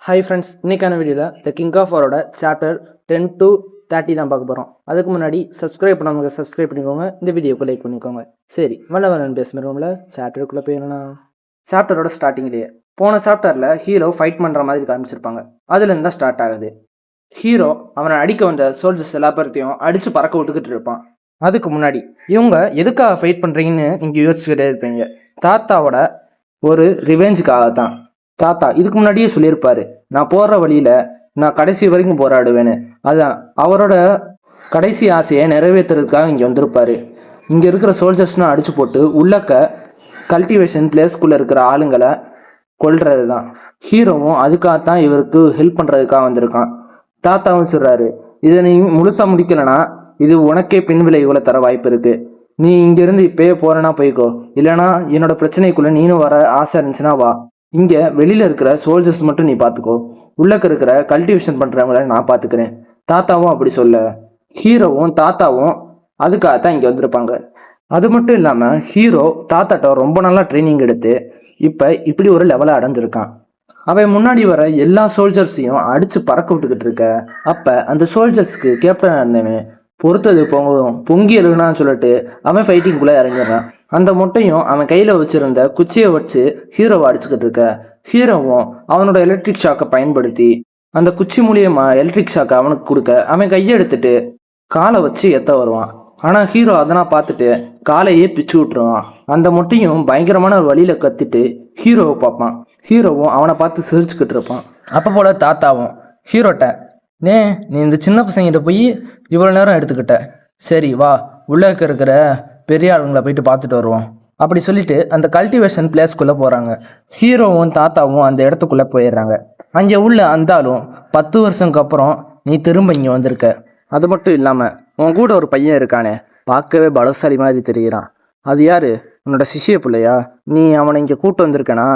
Hi friends, இன்றைக்கான வீடியோவில் the king of வாரோட சாப்டர் 10 to 30 தான் பார்க்க போகிறோம். அதுக்கு முன்னாடி சப்ஸ்கிரைப் பண்ணவங்க சப்ஸ்கிரைப் பண்ணிக்கோங்க, இந்த வீடியோக்கு லைக் பண்ணிக்கோங்க. சரி, வல்லவன் பேசுகிறோம்ல, சாப்டருக்குள்ளே போயிடலாம். சாப்டரோட ஸ்டார்டிங்லேயே போன சாப்டரில் ஹீரோ ஃபைட் பண்ணுற மாதிரி காமிச்சிருப்பாங்க. அதுலேருந்து தான் ஸ்டார்ட் ஆகுது. ஹீரோ அவனை அடிக்க வந்த சோல்ஜர்ஸ் எல்லா பேர்த்தையும் அடித்து பறக்க விட்டுக்கிட்டு இருப்பான். அதுக்கு முன்னாடி இவங்க எதுக்காக ஃபைட் பண்ணுறீங்கன்னு இங்கே யோசிச்சுக்கிட்டே இருப்பீங்க. தாத்தாவோட ஒரு ரிவெஞ்சுக்காக தான். தாத்தா இதுக்கு முன்னாடியே சொல்லியிருப்பாரு, நான் போகிற வழியில் நான் கடைசி வரைக்கும் போராடுவேன்னு. அதான் அவரோட கடைசி ஆசையை நிறைவேற்றுறதுக்காக இங்கே வந்திருப்பாரு. இங்கே இருக்கிற சோல்ஜர்ஸ்னால் அடித்து போட்டு உள்ளக்க கல்டிவேஷன் பிளேஸ்குள்ளே இருக்கிற ஆளுங்களை கொல்றது தான். ஹீரோவும் அதுக்காகத்தான் இவருக்கு ஹெல்ப் பண்ணுறதுக்காக வந்திருக்கான். தாத்தாவும் சொல்கிறாரு, இதை நீ முழுசாக முடிக்கலைன்னா இது உனக்கே பின் விளைவுகளை தர வாய்ப்பு இருக்குது. நீ இங்கேருந்து இப்போயே போகிறேன்னா போய்க்கோ, இல்லைனா என்னோட பிரச்சனைக்குள்ளே நீனும் வர ஆசை இருந்துச்சுன்னா வா. இங்கே வெளியில் இருக்கிற சோல்ஜர்ஸ் மட்டும் நீ பார்த்துக்கோ, உள்ளக்க இருக்கிற கல்டிவேஷன் பண்ணுறவங்கள நான் பார்த்துக்கிறேன். தாத்தாவும் அப்படி சொல்ல, ஹீரோவும் தாத்தாவும் அதுக்காகத்தான் இங்கே வந்திருப்பாங்க. அது மட்டும் இல்லாமல் ஹீரோ தாத்தாட்ட ரொம்ப நல்லா ட்ரைனிங் எடுத்து இப்போ இப்படி ஒரு லெவலை அடைஞ்சிருக்கான். அவன் முன்னாடி வர எல்லா சோல்ஜர்ஸையும் அடித்து பறக்க விட்டுக்கிட்டு இருக்க. அப்போ அந்த சோல்ஜர்ஸ்க்கு கேப்டன் இருந்தவன் பொறுத்தது பொங்கி எழுனான்னு சொல்லிட்டு அவன் ஃபைட்டிங்குள்ளே இறங்கிடுறான். அந்த மொட்டையும் அவன் கையில் வச்சுருந்த குச்சியை வச்சு ஹீரோவை அடிச்சுக்கிட்டு இருக்க. ஹீரோவும் அவனோட எலக்ட்ரிக் ஷாக்கை பயன்படுத்தி அந்த குச்சி மூலியமாக எலக்ட்ரிக் ஷாக்கை அவனுக்கு கொடுக்க அவன் கையை எடுத்துட்டு காலை வச்சு எத்த வருவான். ஆனால் ஹீரோ அதெல்லாம் பார்த்துட்டு காலையே பிச்சு விட்டுருவான். அந்த மொட்டையும் பயங்கரமான ஒரு வழியில் கத்திட்டு ஹீரோவை பார்ப்பான். ஹீரோவும் அவனை பார்த்து சிரிச்சுக்கிட்டு இருப்பான். அப்போ போல் தாத்தாவும் ஹீரோட்ட, நீ இந்த சின்ன பசங்கிட்ட போய் இவ்வளோ நேரம் எடுத்துக்கிட்ட, சரி வா உள்ளே இருக்கிற பெரிய ஆளுங்களை போயிட்டு பார்த்துட்டு வருவோம் அப்படி சொல்லிட்டு அந்த கல்டிவேஷன் பிளேஸ்க்குள்ளே போகிறாங்க. ஹீரோவும் தாத்தாவும் அந்த இடத்துக்குள்ளே போயிடுறாங்க. அங்கே உள்ள அந்தாலும் 10 வருஷத்துக்கு அப்புறம் நீ திரும்ப இங்கே வந்திருக்க. அது மட்டும் இல்லாமல் உன் கூட ஒரு பையன் இருக்கானே, பார்க்கவே பலசாலி மாதிரி தெரிகிறான். அது யார்? உன்னோட சிஷ்ய பிள்ளையா? நீ அவனை இங்கே கூட்டு வந்திருக்கனா?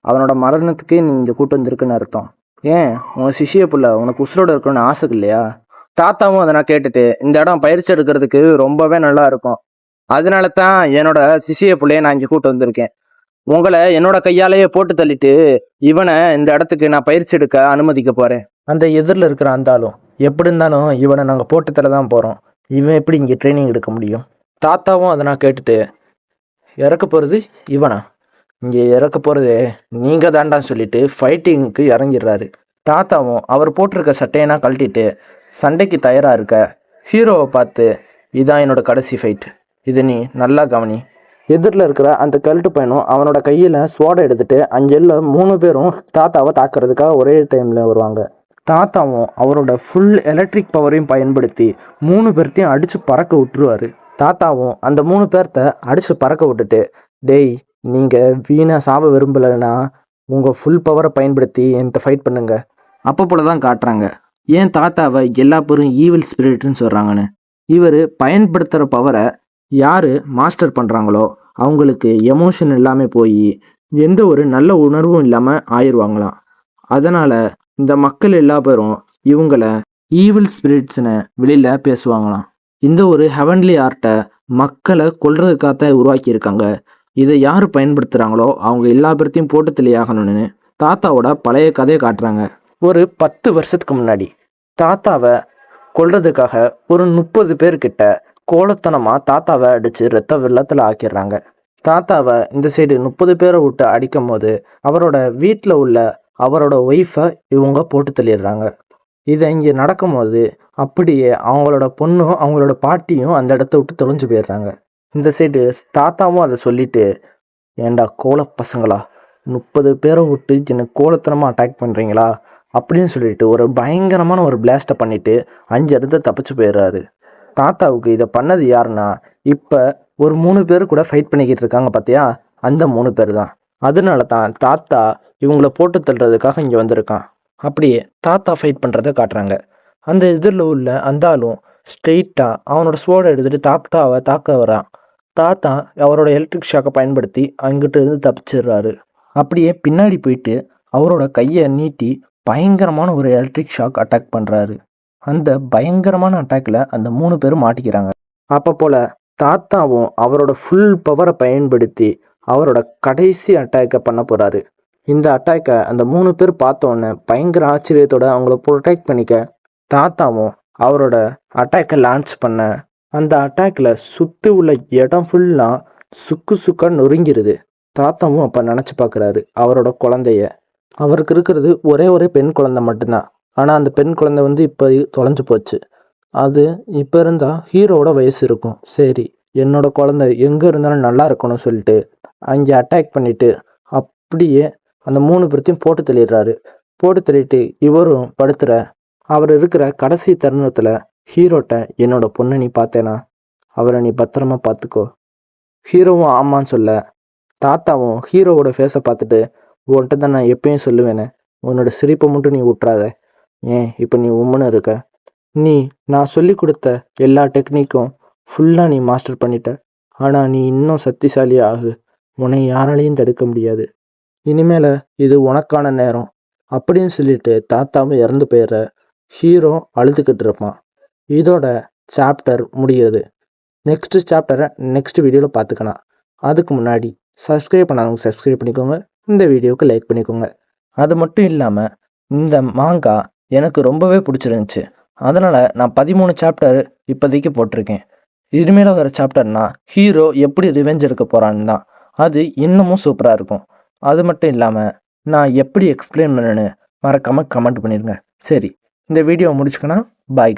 அவனோட மரணத்துக்கே நீ இங்கே கூட்டு வந்திருக்குன்னு அர்த்தம். ஏன் உன் சிஷ்ய பிள்ளை உனக்கு உசுரோடு இருக்கணும்னு ஆசை இல்லையா? தாத்தாவும் அதை நான் கேட்டுட்டு, இந்த இடம் பயிற்சி எடுக்கிறதுக்கு ரொம்பவே நல்லா இருக்கும், அதனால தான் என்னோட சிஷ்ய பிள்ளைய நான் இங்கே கூட்டு வந்திருக்கேன். உங்களை என்னோட கையாலேயே போட்டு தள்ளிட்டு இவனை இந்த இடத்துக்கு நான் பயிற்சி எடுக்க அனுமதிக்க போகிறேன். அந்த எதிரில் இருக்கிற அந்தாலும் எப்படி இருந்தாலும் இவனை நாங்கள் போட்டு தள்ள தான் போகிறோம், இவன் எப்படி இங்கே ட்ரைனிங் எடுக்க முடியும்? தாத்தாவும் அதை நான் கேட்டுட்டு, இறக்க போகிறது இவனா? இங்கே இறக்க போகிறது நீங்கள் தாண்டான்னு சொல்லிட்டு ஃபைட்டிங்க்கு இறங்கிடுறாரு. தாத்தாவும் அவர் போட்டிருக்க சட்டையெல்லாம் கழட்டிட்டு சண்டைக்கு தயாராக இருக்க. ஹீரோவை பார்த்து, இதான் என்னோட கடைசி ஃபைட், இது நீ நல்லா கவனி. எதிரில் இருக்கிற அந்த கழுட்டு பையனும் அவனோட கையில் ஸ்வாடை எடுத்துகிட்டு அங்கெல்ல 3 பேரும் தாத்தாவை தாக்குறதுக்காக ஒரே டைமில் வருவாங்க. தாத்தாவும் அவரோட ஃபுல் எலக்ட்ரிக் பவரையும் பயன்படுத்தி 3 பேர்த்தையும் அடித்து பறக்க விட்டுருவார். தாத்தாவும் அந்த 3 பேர்த்த அடித்து பறக்க விட்டுட்டு, டேய் நீங்கள் வீணாக சாப விரும்பலைன்னா உங்கள் ஃபுல் பவரை பயன்படுத்தி என்கிட்ட ஃபைட் பண்ணுங்க. அப்போ போல தான் காட்டுறாங்க ஏன் தாத்தாவை எல்லா பேரும் ஈவில் ஸ்பிரிட்னு சொல்கிறாங்கன்னு. இவர் பயன்படுத்துகிற பவரை யார் மாஸ்டர் பண்ணுறாங்களோ அவங்களுக்கு எமோஷன் எல்லாமே போய் எந்த ஒரு நல்ல உணர்வும் இல்லாமல் ஆயிடுவாங்களாம். அதனால் இந்த மக்கள் எல்லா பேரும் இவங்களை ஈவில் ஸ்பிரிட்ஸ்னு வெளியில் பேசுவாங்களாம். இந்த ஒரு ஹெவன்லி ஆர்ட்டை மக்களை கொல்றதுக்காகத்தான் உருவாக்கியிருக்காங்க. இதை யார் பயன்படுத்துகிறாங்களோ அவங்க எல்லா பேர்த்தையும் போட்டு தெளியாகணும்னு தாத்தாவோட பழைய கதையை காட்டுறாங்க. ஒரு 10 வருஷத்துக்கு முன்னாடி தாத்தாவை கொல்றதுக்காக ஒரு 30 பேர்கிட்ட கோலத்தனமாக தாத்தாவை அடித்து ரத்த வெள்ளத்தில் ஆக்கிடுறாங்க. தாத்தாவை இந்த சைடு 30 பேரை விட்டு அடிக்கும் போது அவரோட வீட்டில் உள்ள அவரோட ஒய்ஃபை இவங்க போட்டு தள்ளிடுறாங்க. இதை இங்கே நடக்கும்போது அப்படியே அவங்களோட பொண்ணும் அவங்களோட பாட்டியும் அந்த இடத்த விட்டு தொலைஞ்சு போயிடுறாங்க. இந்த சைடு தாத்தாவும் அதை சொல்லிட்டு, ஏண்டா கோல பசங்களா, 30 பேரை விட்டு என்னை கோலத்தனமாக அட்டாக் பண்ணுறீங்களா அப்படின்னு சொல்லிட்டு ஒரு பயங்கரமான ஒரு பிளாஸ்ட்டை பண்ணிவிட்டு 5 இடத்த தப்பிச்சு போயிடுறாரு. தாத்தாவுக்கு இதை பண்ணது யாருன்னா, இப்போ ஒரு 3 பேர் கூட ஃபைட் பண்ணிக்கிட்டு இருக்காங்க பார்த்தியா, அந்த 3 பேர் தான். அதனால தான் தாத்தா இவங்கள போட்டு தள்ளுறதுக்காக இங்கே வந்திருக்கான். அப்படியே தாத்தா ஃபைட் பண்ணுறதை காட்டுறாங்க. அந்த எதிரில் உள்ள அந்தாலும் ஸ்ட்ரெயிட்டாக அவனோட ஸ்வோர்டை எடுத்துகிட்டு தாத்தாவை தாக்க வரான். தாத்தா அவரோட எலக்ட்ரிக் ஷாக்கை பயன்படுத்தி அங்கிட்ட இருந்து தப்பிச்சிடுறாரு. அப்படியே பின்னாடி போயிட்டு அவரோட கையை நீட்டி பயங்கரமான ஒரு எலக்ட்ரிக் ஷாக் அட்டாக் பண்ணுறாரு. அந்த பயங்கரமான அட்டாக்கில் அந்த 3 பேரும் மாட்டிக்கிறாங்க. அப்போ போல் தாத்தாவும் அவரோட ஃபுல் பவரை பயன்படுத்தி அவரோட கடைசி அட்டாக்கை பண்ண போகிறாரு. இந்த அட்டாக்கை அந்த 3 பேர் பார்த்தோன்னே பயங்கர ஆச்சரியத்தோட அவங்கள ப்ரொடெக்ட் பண்ணிக்க தாத்தாவும் அவரோட அட்டாக்கை லான்ச் பண்ண அந்த அட்டாக்கில் சுற்றி உள்ள இடம் ஃபுல்லாக சுக்கு சுக்காக நொறுங்கிருது. தாத்தாவும் அப்போ நினச்சி பார்க்குறாரு அவரோட குழந்தைய. அவருக்கு இருக்கிறது ஒரே பெண் குழந்தை மட்டும்தான். ஆனால் அந்த பெண் குழந்தை இப்போ தொலைஞ்சு போச்சு. அது இப்போ இருந்தால் ஹீரோவோட வயசு இருக்கும். சரி, என்னோட குழந்தை எங்கே இருந்தாலும் நல்லா இருக்கணும்னு சொல்லிட்டு அங்கே அட்டாக் பண்ணிவிட்டு அப்படியே அந்த 3 பேர்த்தையும் போட்டு தள்ளிடுறாரு. போட்டு தள்ளிட்டு இவரும் படுத்துற அவர் இருக்கிற கடைசி தருணத்தில் ஹீரோட்ட என்னோட பொண்ணை நீ பார்த்தேனா, அவரை நீ பத்திரமா பார்த்துக்கோ. ஹீரோவும் ஆமான்னு சொல்ல தாத்தாவும் ஹீரோவோட ஃபேஸை பார்த்துட்டு உன்கிட்ட தான் நான் எப்பயும் சொல்லுவேனே, உன்னோட சிரிப்பை மட்டும் நீ விட்றாத. ஏன் இப்போ நீ உம்முன்னு இருக்க? நீ நான் சொல்லி கொடுத்த எல்லா டெக்னிக்கும் ஃபுல்லாக நீ மாஸ்டர் பண்ணிட்ட. ஆனால் நீ இன்னும் சக்திசாலி ஆகு. உன்னை யாராலையும் தடுக்க முடியாது. இனிமேல் இது உனக்கான நேரம் அப்படின்னு சொல்லிட்டு தாத்தாவும் இறந்து போயிடுற. ஹீரோ அழுதுகிட்டு இருப்பான். இதோட சாப்டர் முடியுது. நெக்ஸ்ட் சாப்டரை நெக்ஸ்ட் வீடியோவில் பார்த்துக்கலாம். அதுக்கு முன்னாடி சப்ஸ்கிரைப் பண்ணாதவங்க சப்ஸ்கிரைப் பண்ணிக்கோங்க. இந்த வீடியோவுக்கு லைக் பண்ணிக்கோங்க. அது மட்டும் இல்லாமல் இந்த மாங்கா எனக்கு ரொம்பவே பிடிச்சிருந்துச்சி. அதனால் நான் 13 சாப்டர் இப்போதைக்கு போட்டிருக்கேன். இனிமேல் வர சாப்டர்னா ஹீரோ எப்படி ரிவெஞ்ச் எடுக்க போகிறான்னு தான். அது இன்னமும் சூப்பராக இருக்கும். அது மட்டும் இல்லாமல் நான் எப்படி எக்ஸ்பிளைன் பண்ணேன்னு மறக்காமல் கமெண்ட் பண்ணிடுங்க. சரி, இந்த வீடியோவை முடிச்சுக்கன்னா பாய்.